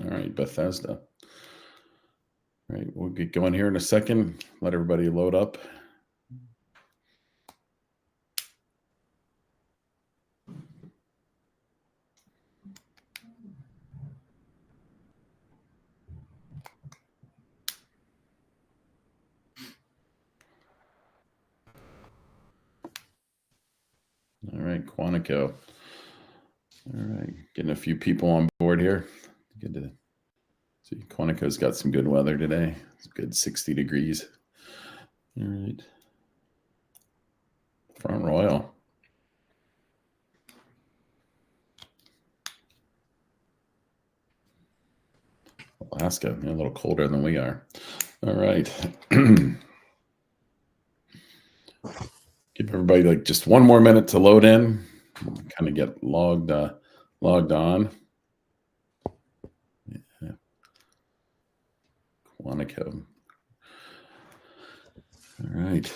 All right, Bethesda. All right, we'll get going here in a second. Let everybody load up. All right, Quantico. All right, getting a few people on board here. Good to see. Quantico's got some good weather today. It's good 60 degrees. All right. Front Royal. Alaska, a little colder than we are. All right. Give everybody like just one more minute to load in. Kind of get logged on. Yeah. Quantico. All right.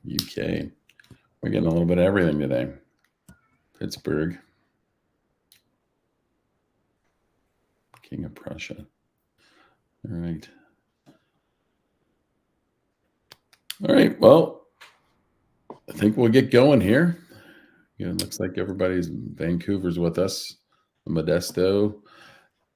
UK. We're getting a little bit of everything today. Pittsburgh. King of Prussia. All right. All right. Well, I think we'll get going here. It looks like everybody's Vancouver's with us, Modesto,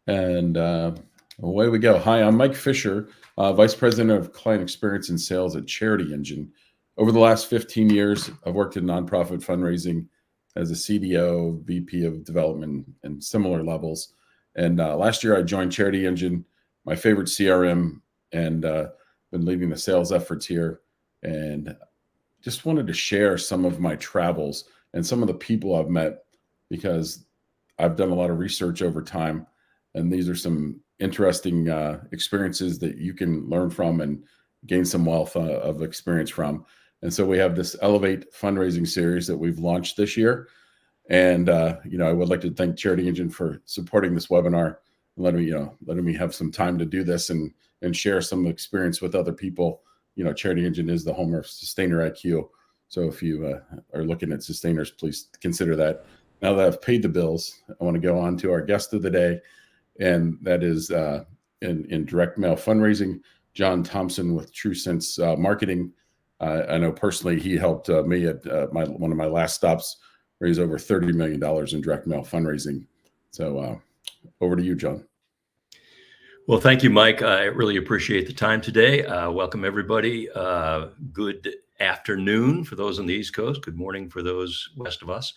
and away we go. Hi, I'm Mike Fisher, Vice President of Client Experience and Sales at Charity Engine. Over the last 15 years, I've worked in nonprofit fundraising as a CDO, VP of Development, and similar levels. And last year, I joined Charity Engine, my favorite CRM, and been leading the sales efforts here. And just wanted to share some of my travels and some of the people I've met, because I've done a lot of research over time. And these are some interesting experiences that you can learn from and gain some wealth of experience from. And so we have this Elevate fundraising series that we've launched this year. And, I would like to thank Charity Engine for supporting this webinar and letting me have some time to do this and share some experience with other people. Charity Engine is the home of Sustainer IQ. So if you are looking at sustainers, please consider that. Now that I've paid the bills, I want to go on to our guest of the day. And that is in direct mail fundraising, John Thompson with TrueSense Marketing. I know personally he helped me at one of my last stops raise over $30 million in direct mail fundraising. So over to you, John. Well, thank you, Mike. I really appreciate the time today. Welcome, everybody. Good afternoon for those on the East Coast. Good morning for those west of us.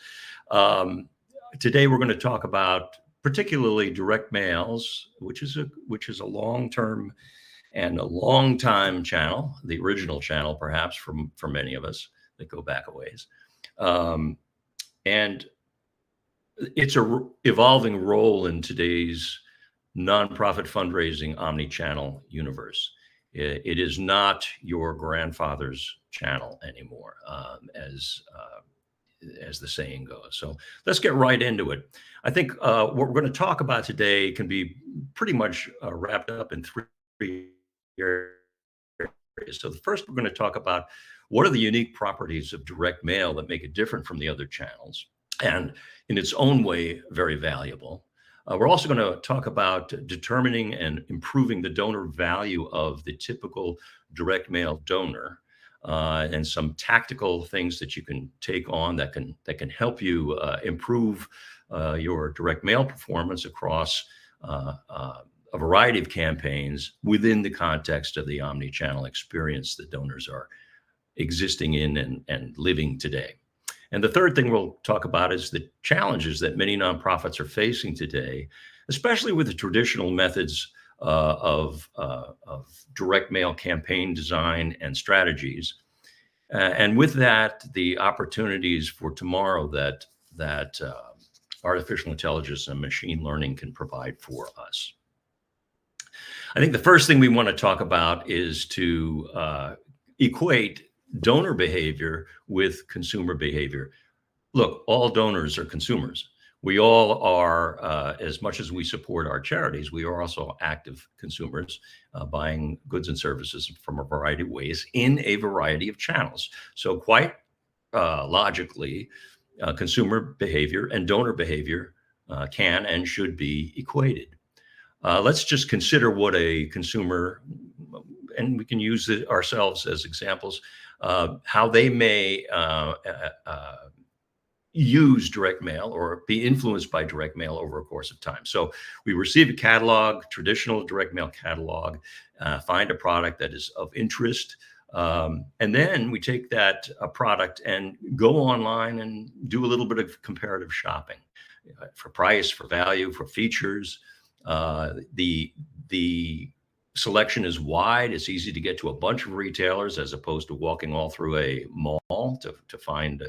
Today, we're going to talk about particularly direct mails, which is a long-term and a long-time channel, the original channel, perhaps, for many of us that go back a ways. And it's a evolving role in today's nonprofit fundraising omnichannel universe. It is not your grandfather's channel anymore, as the saying goes. So let's get right into it. I think what we're going to talk about today can be pretty much wrapped up in three areas. So the first, we're going to talk about what are the unique properties of direct mail that make it different from the other channels, and in its own way, very valuable. We're also going to talk about determining and improving the donor value of the typical direct mail donor, and some tactical things that you can take on that can help you improve your direct mail performance across a variety of campaigns within the context of the omni-channel experience that donors are existing in and living today. And the third thing we'll talk about is the challenges that many nonprofits are facing today, especially with the traditional methods of direct mail campaign design and strategies. And with that, the opportunities for tomorrow that artificial intelligence and machine learning can provide for us. I think the first thing we want to talk about is to equate donor behavior with consumer behavior. Look, all donors are consumers. We all are, as much as we support our charities, we are also active consumers, buying goods and services from a variety of ways in a variety of channels. So quite logically, consumer behavior and donor behavior can and should be equated. Let's just consider what a consumer, and we can use it ourselves as examples, how they may use direct mail or be influenced by direct mail over a course of time. So we receive a catalog, traditional direct mail catalog, find a product that is of interest, and then we take that product and go online and do a little bit of comparative shopping for price, for value, for features. The selection is wide. It's easy to get to a bunch of retailers as opposed to walking all through a mall to find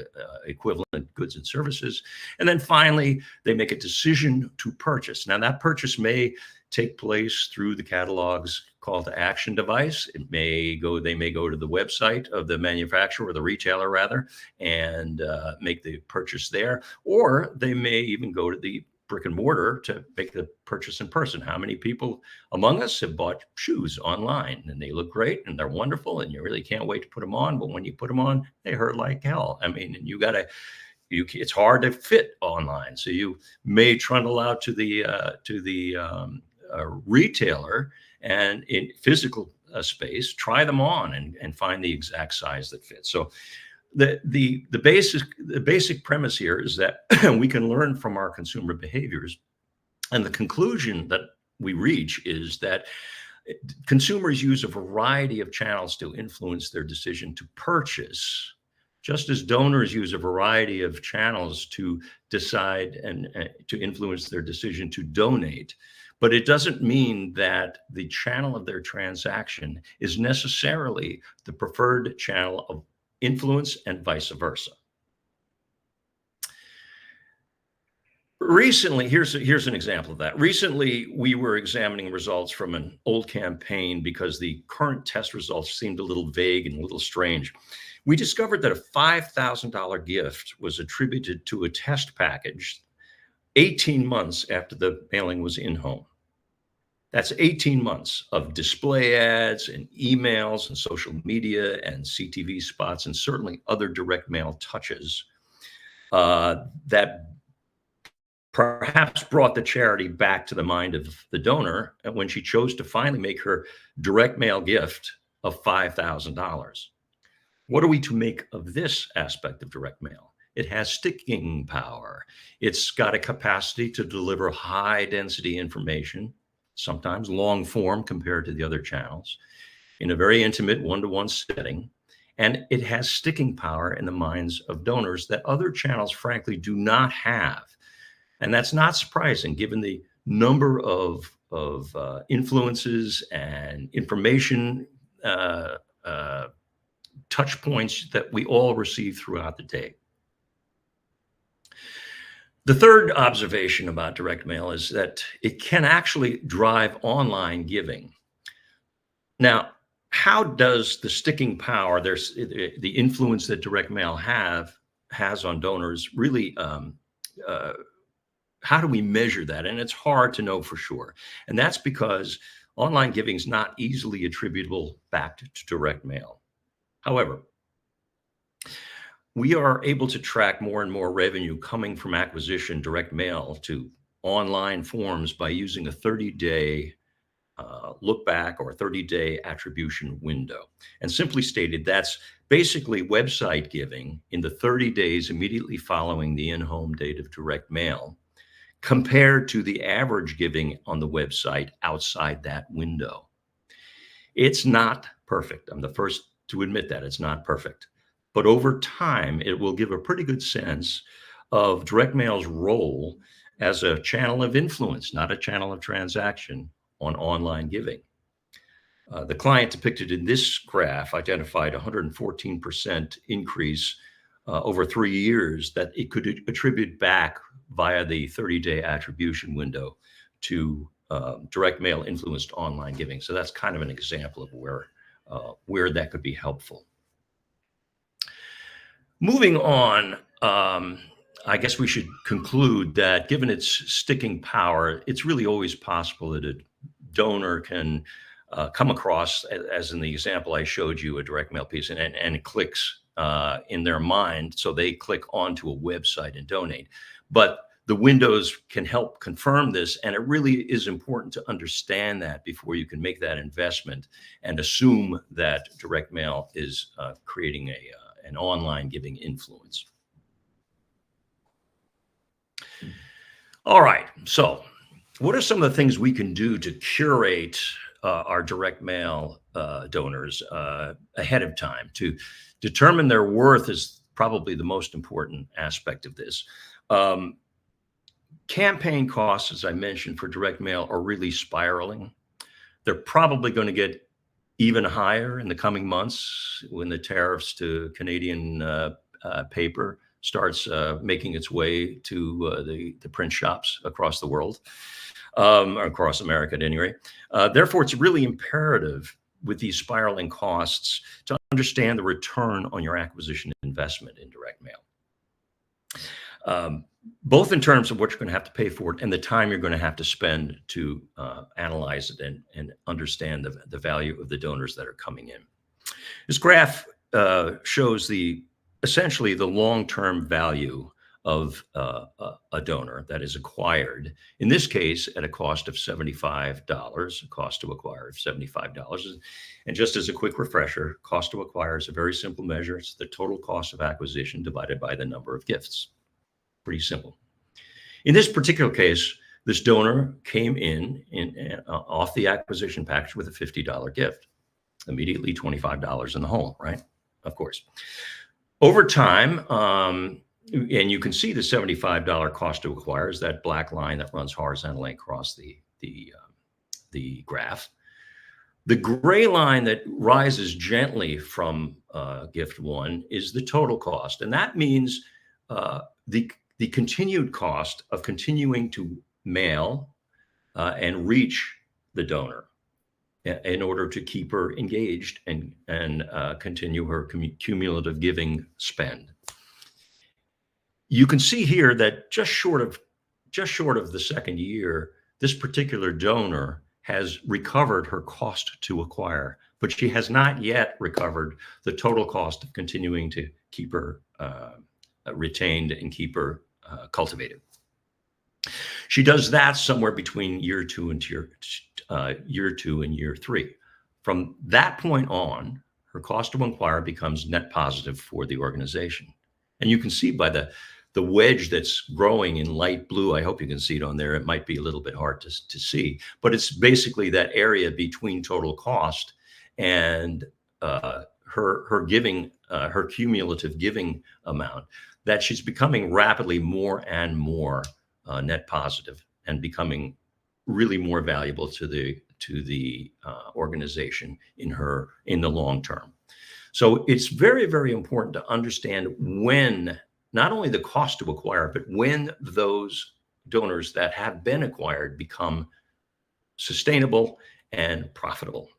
equivalent goods and services. And then finally, they make a decision to purchase. Now, that purchase may take place through the catalog's call to action device. They may go to the website of the manufacturer or the retailer rather, and make the purchase there. Or they may even go to the brick and mortar to make the purchase in person. How many people among us have bought shoes online and they look great and they're wonderful and you really can't wait to put them on, but when you put them on, they hurt like hell. I mean, and it's hard to fit online. So you may trundle out to the retailer and in physical space, try them on and find the exact size that fits. So the basic premise here is that we can learn from our consumer behaviors, and the conclusion that we reach is that consumers use a variety of channels to influence their decision to purchase, just as donors use a variety of channels to decide and to influence their decision to donate. But it doesn't mean that the channel of their transaction is necessarily the preferred channel of influence and vice versa. Recently, here's an example of that. Recently, we were examining results from an old campaign because the current test results seemed a little vague and a little strange. We discovered that a $5,000 gift was attributed to a test package 18 months after the mailing was in home. That's 18 months of display ads and emails and social media and CTV spots and certainly other direct mail touches that perhaps brought the charity back to the mind of the donor when she chose to finally make her direct mail gift of $5,000. What are we to make of this aspect of direct mail? It has sticking power. It's got a capacity to deliver high density information, sometimes long form compared to the other channels, in a very intimate one-to-one setting. And it has sticking power in the minds of donors that other channels, frankly, do not have. And that's not surprising given the number of influences and information touch points that we all receive throughout the day. The third observation about direct mail is that it can actually drive online giving. Now, how does the sticking power, the influence that direct mail has on donors really, how do we measure that? And it's hard to know for sure. And that's because online giving is not easily attributable back to direct mail. However, we are able to track more and more revenue coming from acquisition direct mail to online forms by using a 30-day look back or 30-day attribution window. And simply stated, that's basically website giving in the 30 days immediately following the in-home date of direct mail, compared to the average giving on the website outside that window. It's not perfect. I'm the first to admit that it's not perfect. But over time, it will give a pretty good sense of direct mail's role as a channel of influence, not a channel of transaction on online giving. The client depicted in this graph identified 114% increase over 3 years that it could attribute back via the 30-day attribution window to direct mail influenced online giving. So that's kind of an example of where that could be helpful. Moving on, I guess we should conclude that given its sticking power, it's really always possible that a donor can come across, as in the example I showed you, a direct mail piece, and it clicks in their mind. So they click onto a website and donate. But The windows can help confirm this, and it really is important to understand that before you can make that investment and assume that direct mail is creating an online giving influence. All right, so what are some of the things we can do to curate our direct mail donors ahead of time? To determine their worth is probably the most important aspect of this. Campaign costs, as I mentioned, for direct mail are really spiraling. They're probably going to get even higher in the coming months when the tariffs to Canadian paper starts making its way to the print shops across the world, or across America at any rate. Therefore, it's really imperative with these spiraling costs to understand the return on your acquisition investment in direct mail. Both in terms of what you're going to have to pay for it and the time you're going to have to spend to analyze it and understand the value of the donors that are coming in. This graph shows essentially the long-term value of a donor that is acquired, in this case, at a cost of $75, a cost to acquire of $75. And just as a quick refresher, cost to acquire is a very simple measure. It's the total cost of acquisition divided by the number of gifts. Pretty simple. In this particular case, this donor came in off the acquisition package with a $50 gift, immediately $25 in the hole, right? Of course. Over time, and you can see the $75 cost to acquire is that black line that runs horizontally across the graph. The gray line that rises gently from gift one is the total cost, and that means the continued cost of continuing to mail and reach the donor in order to keep her engaged and continue her cumulative giving spend. You can see here that just short of the second year, this particular donor has recovered her cost to acquire, but she has not yet recovered the total cost of continuing to keep her retained and keep her cultivated. She does that somewhere between year two and year three. From that point on, her cost to acquire becomes net positive for the organization. And you can see by the wedge that's growing in light blue, I hope you can see it on there. It might be a little bit hard to see, but it's basically that area between total cost and her giving, her cumulative giving amount, that she's becoming rapidly more and more net positive and becoming really more valuable to the organization in the long term. So it's very, very important to understand when, not only the cost to acquire, but when those donors that have been acquired become sustainable and profitable.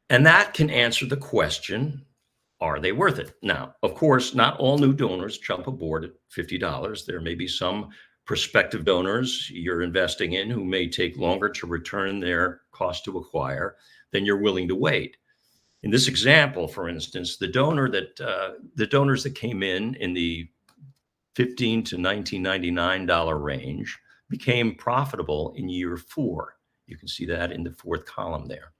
And that can answer the question, are they worth it? Now, of course, not all new donors jump aboard at $50. There may be some prospective donors you're investing in who may take longer to return their cost to acquire than you're willing to wait. In this example, for instance, the donors that came in the $15 to $19.99 range became profitable in year 4. You can see that in the 4th column there.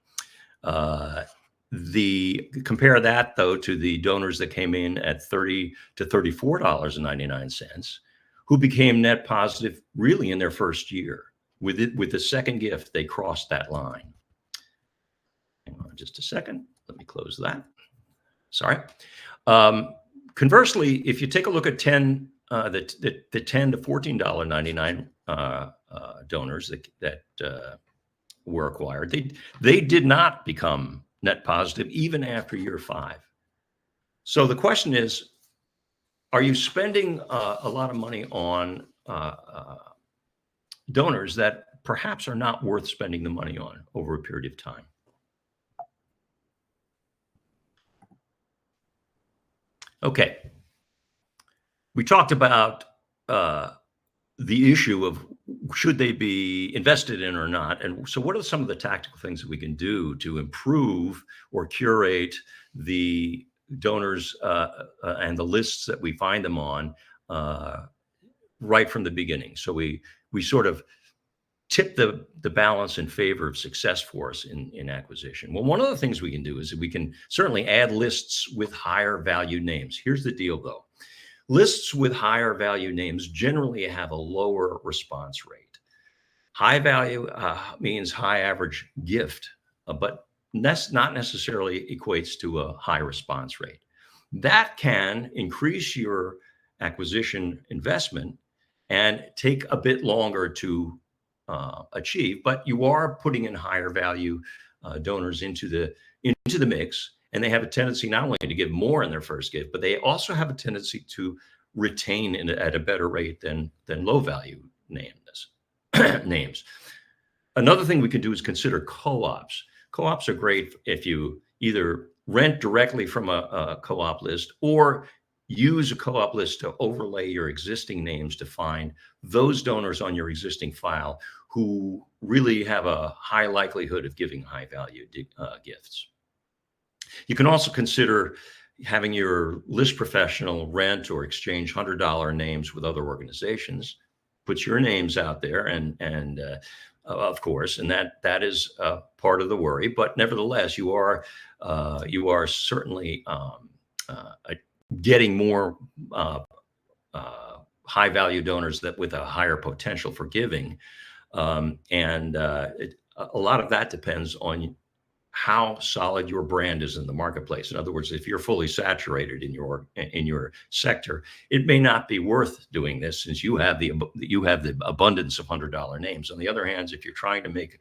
Compare that though to the donors that came in at $30 to $34.99, who became net positive really in their first year. With the second gift, they crossed that line. Hang on just a second. Let me close that. Sorry. Conversely, if you take a look at the $10 to $14.99 donors that were acquired, they did not become net positive even after year 5. So the question is, are you spending a lot of money on donors that perhaps are not worth spending the money on over a period of time? Okay. We talked about the issue of should they be invested in or not. And so what are some of the tactical things that we can do to improve or curate the donors and the lists that we find them on right from the beginning. So we sort of tip the balance in favor of success for us in acquisition. Well, one of the things we can do is that we can certainly add lists with higher value names. Here's the deal, though. Lists with higher value names generally have a lower response rate. High value means high average gift, but that's not necessarily equates to a high response rate. That can increase your acquisition investment and take a bit longer to achieve, but you are putting in higher value donors into the mix, and they have a tendency not only to give more in their first gift, but they also have a tendency to retain at a better rate than low value names. Another thing we can do is consider co-ops. Co-ops are great if you either rent directly from a co-op list or use a co-op list to overlay your existing names to find those donors on your existing file who really have a high likelihood of giving high value gifts. You can also consider having your list professional rent or exchange $100 names with other organizations. Put your names out there, and of course, and that is part of the worry. But nevertheless, you are certainly getting more high value donors that with a higher potential for giving. A lot of that depends on how solid your brand is in the marketplace. In other words, if you're fully saturated in your sector, it may not be worth doing this since you have the abundance of $100 names. On the other hand, if you're trying to make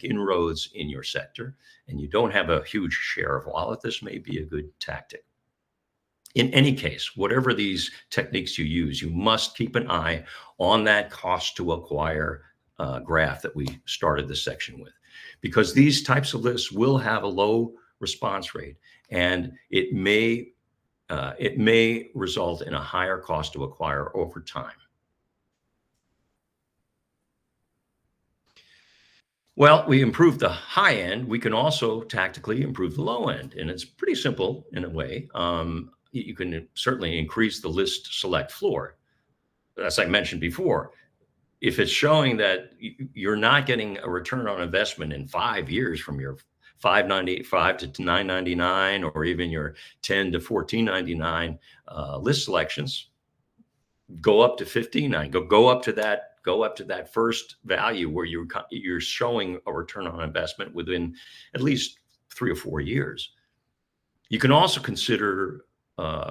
inroads in your sector and you don't have a huge share of wallet, this may be a good tactic. In any case, whatever these techniques you use, you must keep an eye on that cost to acquire graph that we started this section with, because these types of lists will have a low response rate, and it may result in a higher cost to acquire over time. Well, we improved the high end. We can also tactically improve the low end, and it's pretty simple in a way. You can certainly increase the list select floor. As I mentioned before, if it's showing that you're not getting a return on investment in 5 years from your $5.95 to $9.99, or even your $10 to $14.99 list selections, go up to $15.99. Go up to that first value where you're showing a return on investment within at least 3 or 4 years. You can also consider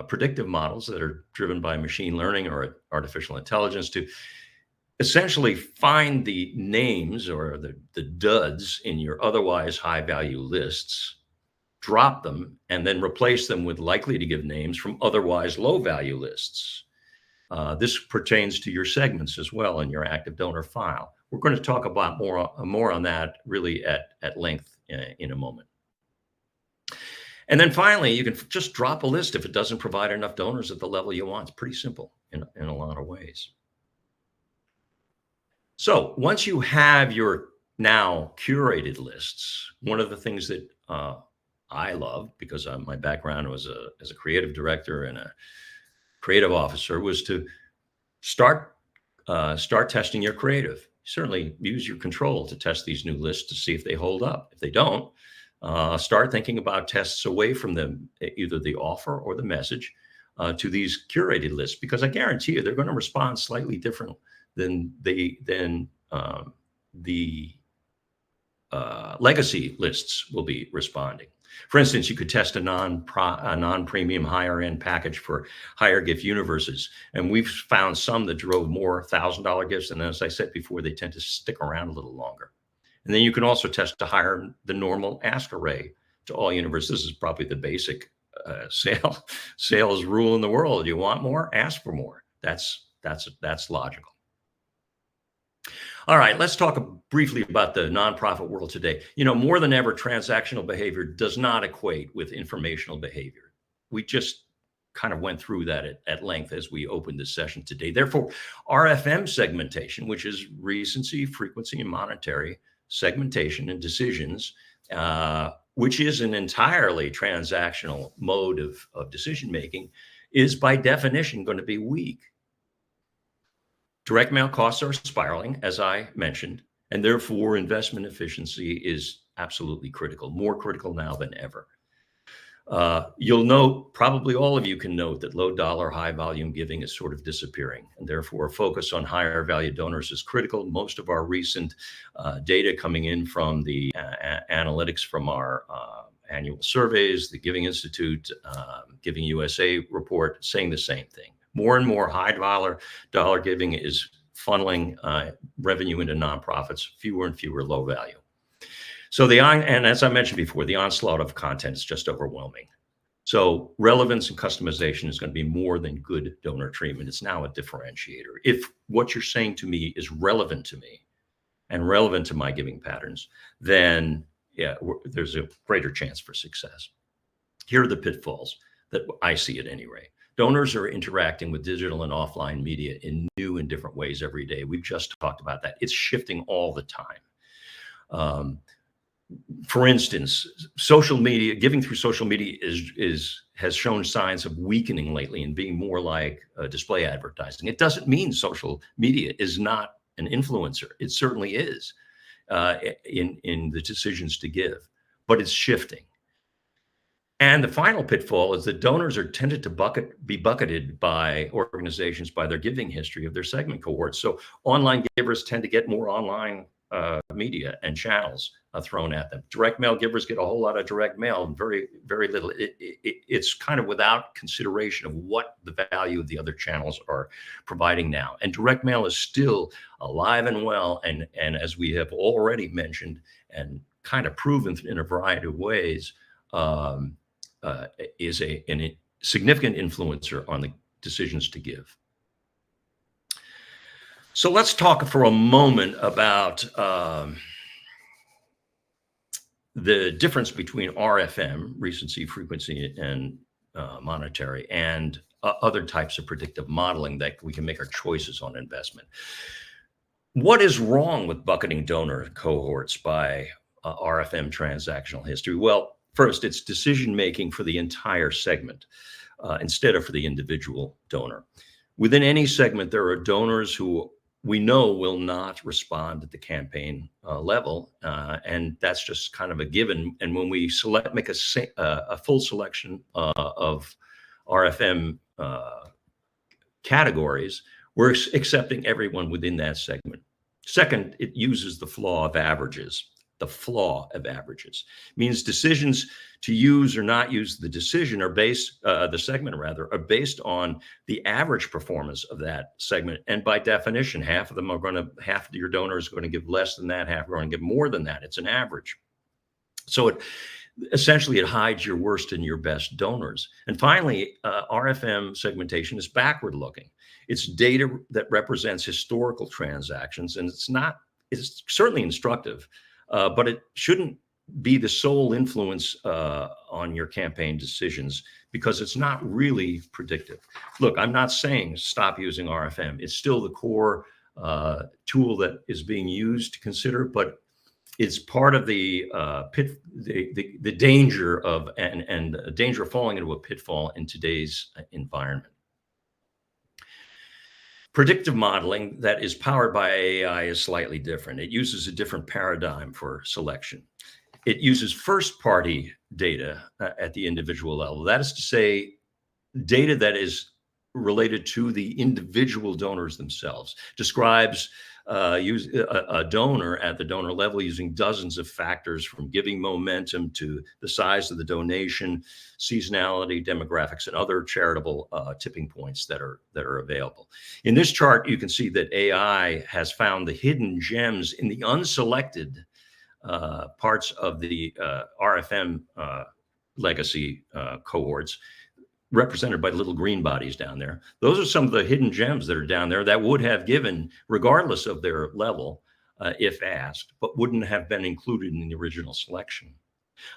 predictive models that are driven by machine learning or artificial intelligence to essentially find the names or the duds in your otherwise high value lists, drop them, and then replace them with likely to give names from otherwise low value lists. This pertains to your segments as well in your active donor file. We're going to talk about more on that really at length in a moment. And then finally, you can just drop a list if it doesn't provide enough donors at the level you want. It's pretty simple in a lot of ways. So once you have your now curated lists, one of the things that I love, because my background was as a creative director and a creative officer, was to start testing your creative. Certainly use your control to test these new lists to see if they hold up. If they don't, start thinking about tests away from them, either the offer or the message, to these curated lists, because I guarantee you they're going to respond slightly different than the legacy lists will be responding. For instance, you could test a non-premium higher end package for higher gift universes. And we've found some that drove more $1,000 gifts. And as I said before, they tend to stick around a little longer. And then you can also test a higher than normal ask array to all universes. This is probably the basic sales rule in the world. You want more, ask for more. That's logical. All right, let's talk briefly about the nonprofit world today. More than ever, transactional behavior does not equate with informational behavior. We just kind of went through that at length as we opened this session today. Therefore, RFM segmentation, which is recency, frequency, and monetary segmentation and decisions, which is an entirely transactional mode of decision making, is by definition going to be weak. Direct mail costs are spiraling, as I mentioned, and therefore investment efficiency is absolutely critical, more critical now than ever. You'll note, probably all of you can note, that low dollar, high volume giving is sort of disappearing, and therefore a focus on higher value donors is critical. Most of our recent data coming in from the analytics from our annual surveys, the Giving Institute, Giving USA report, saying the same thing. More and more high dollar giving is funneling revenue into nonprofits, fewer and fewer low value. So and as I mentioned before, the onslaught of content is just overwhelming. So relevance and customization is going to be more than good donor treatment. It's now a differentiator. If what you're saying to me is relevant to me and relevant to my giving patterns, then yeah, there's a greater chance for success. Here are the pitfalls that I see at any rate. Donors are interacting with digital and offline media in new and different ways every day. We've just talked about that. It's shifting all the time. For instance, social media, giving through social media has shown signs of weakening lately and being more like display advertising. It doesn't mean social media is not an influencer. It certainly is in the decisions to give, but it's shifting. And the final pitfall is that donors are tended to be bucketed by organizations by their giving history of their segment cohorts. So online givers tend to get more online media and channels thrown at them. Direct mail givers get a whole lot of direct mail and very, very little. It's kind of without consideration of what the value of the other channels are providing now. And direct mail is still alive and well. And as we have already mentioned and kind of proven in a variety of ways, is a significant influencer on the decisions to give. So let's talk for a moment about the difference between RFM, recency, frequency, and monetary, and other types of predictive modeling that we can make our choices on investment. What is wrong with bucketing donor cohorts by RFM transactional history? Well, first, it's decision-making for the entire segment instead of for the individual donor. Within any segment, there are donors who we know will not respond at the campaign level, and that's just kind of a given. And when we make a full selection of RFM categories, we're accepting everyone within that segment. Second, it uses the flaw of averages. The flaw of averages means decisions to use or not use the decision are based, the segment rather, are based on the average performance of that segment. And by definition, half of your donors are going to give less than that, half are going to give more than that. It's an average. So essentially it hides your worst and your best donors. And finally, RFM segmentation is backward looking. It's data that represents historical transactions, and it's certainly instructive. But it shouldn't be the sole influence on your campaign decisions because it's not really predictive. Look, I'm not saying stop using RFM. It's still the core tool that is being used to consider, but it's part of the danger of and danger of falling into a pitfall in today's environment. Predictive modeling that is powered by AI is slightly different. It uses a different paradigm for selection. It uses first-party data at the individual level. That is to say, data that is related to the individual donors themselves. Describes a donor at the donor level using dozens of factors from giving momentum to the size of the donation, seasonality, demographics, and other charitable tipping points that are available. In this chart, you can see that AI has found the hidden gems in the unselected parts of the RFM legacy cohorts, represented by little green bodies down there. Those are some of the hidden gems that are down there that would have given, regardless of their level, if asked, but wouldn't have been included in the original selection.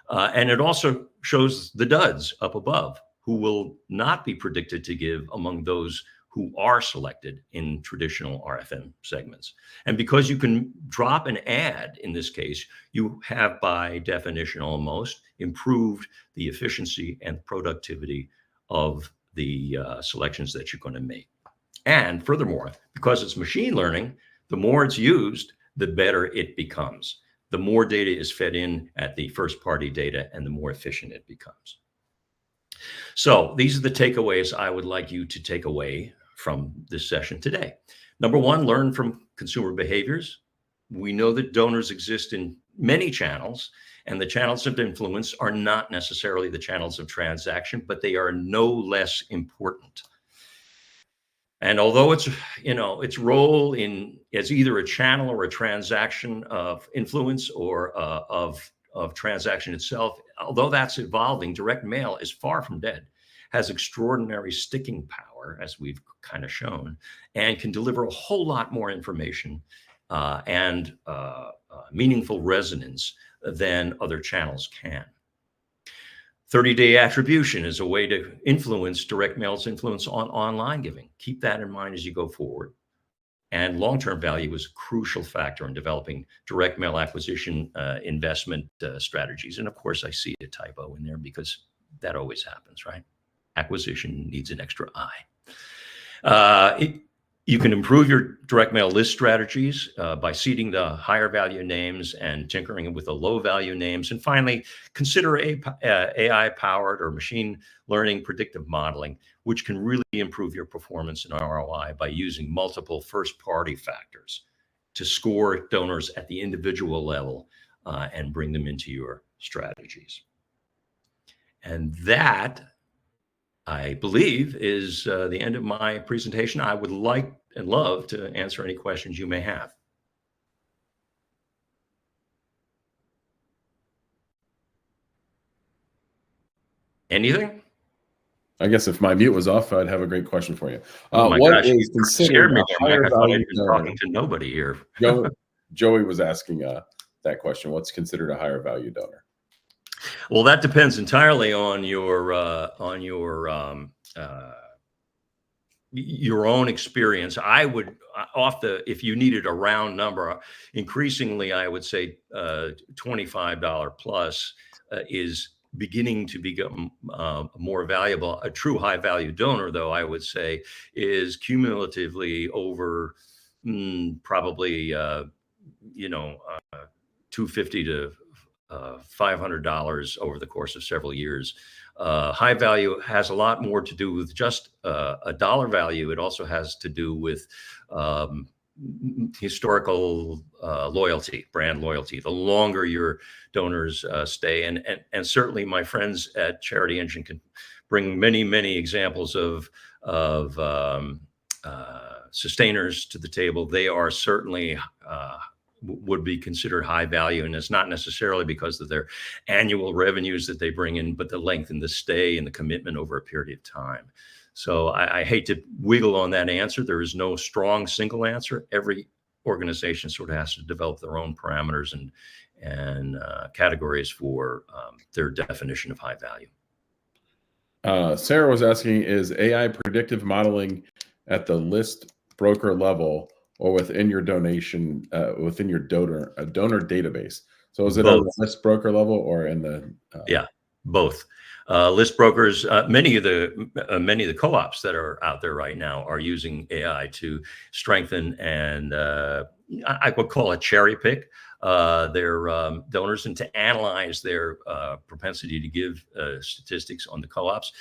And it also shows the duds up above, who will not be predicted to give among those who are selected in traditional RFM segments. And because you can drop and add, in this case, you have by definition almost improved the efficiency and productivity of the selections that you're going to make. And furthermore, because it's machine learning, the more it's used, the better it becomes. The more data is fed in at the first party data, and the more efficient it becomes. So these are the takeaways I would like you to take away from this session today. Number one, learn from consumer behaviors. We know that donors exist in many channels, and the channels of influence are not necessarily the channels of transaction, but they are no less important. And although it's, its role as either a channel or a transaction of influence or of transaction itself, although that's evolving, direct mail is far from dead, has extraordinary sticking power, as we've kind of shown, and can deliver a whole lot more information and meaningful resonance than other channels can. 30-day attribution is a way to influence direct mail's influence on online giving. Keep that in mind as you go forward. And long-term value is a crucial factor in developing direct mail acquisition investment strategies. And of course, I see a typo in there because that always happens, right? Acquisition needs an extra I. You can improve your direct mail list strategies by seeding the higher value names and tinkering with the low value names. And finally, consider AI-powered or machine learning predictive modeling, which can really improve your performance and ROI by using multiple first-party factors to score donors at the individual level and bring them into your strategies. And that, I believe, is the end of my presentation. I would like and love to answer any questions you may have. Anything? I guess if my mute was off, I'd have a great question for you. Oh my what gosh, is you considered scared me a there, higher Mike. I thought I value was donor? talking to nobody here. Joey was asking that question. What's considered a higher value donor? Well, that depends entirely on your own experience. I would, if you needed a round number, increasingly, I would say $25 plus is beginning to become more valuable. A true high value donor, though, I would say, is cumulatively over probably, $250 to $500 over the course of several years. High value has a lot more to do with just a dollar value. It also has to do with historical loyalty, brand loyalty. The longer your donors stay, and certainly my friends at Charity Engine can bring many examples of sustainers to the table. They are certainly would be considered high value, and it's not necessarily because of their annual revenues that they bring in, but the length and the stay and the commitment over a period of time. So I hate to wiggle on that answer. There is no strong single answer. Every organization sort of has to develop their own parameters and categories for their definition of high value. Sarah was asking, is AI predictive modeling at the list broker level or within your donation, within your donor database? So is it Both. on the list broker level or in the? Yeah, both. List brokers, many of the co-ops that are out there right now are using AI to strengthen and I would call it cherry pick their donors and to analyze their propensity to give statistics on the co-ops.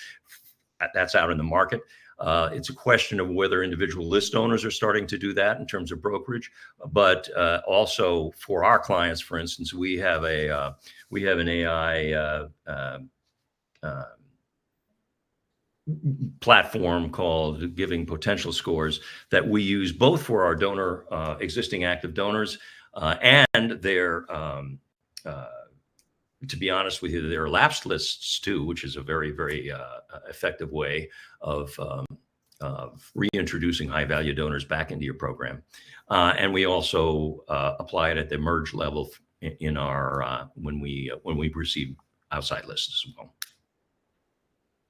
That's out in the market. It's a question of whether individual list owners are starting to do that in terms of brokerage, but also for our clients, for instance, we have an AI platform called Giving Potential Scores that we use both for our donor, existing active donors, and their, to be honest with you, their lapsed lists too, which is a very effective way of reintroducing high value donors back into your program. And we also apply it at the merge level in our when we receive outside lists as well.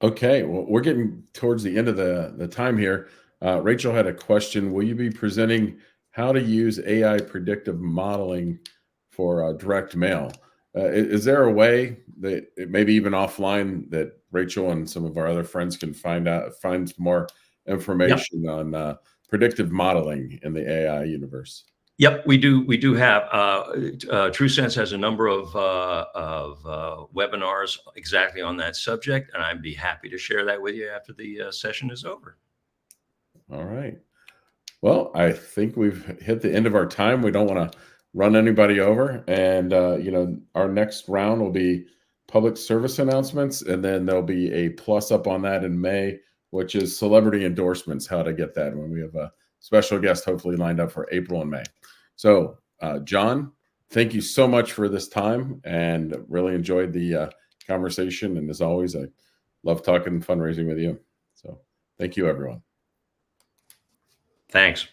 Okay, well, we're getting towards the end of the time here. Rachel had a question. Will you be presenting how to use AI predictive modeling for direct mail? Is there a way that maybe even offline that Rachel and some of our other friends can find more information on predictive modeling in the AI universe? Yep, we do. We do have TrueSense has a number of webinars exactly on that subject, and I'd be happy to share that with you after the session is over. All right. Well, I think we've hit the end of our time. We don't want to run anybody over, and our next round will be public service announcements, and then there'll be a plus up on that in May, which is celebrity endorsements. How to get that when we have a special guest hopefully lined up for April and May. So, John, thank you so much for this time, and really enjoyed the conversation. And as always, I love talking fundraising with you. So, thank you, everyone. Thanks.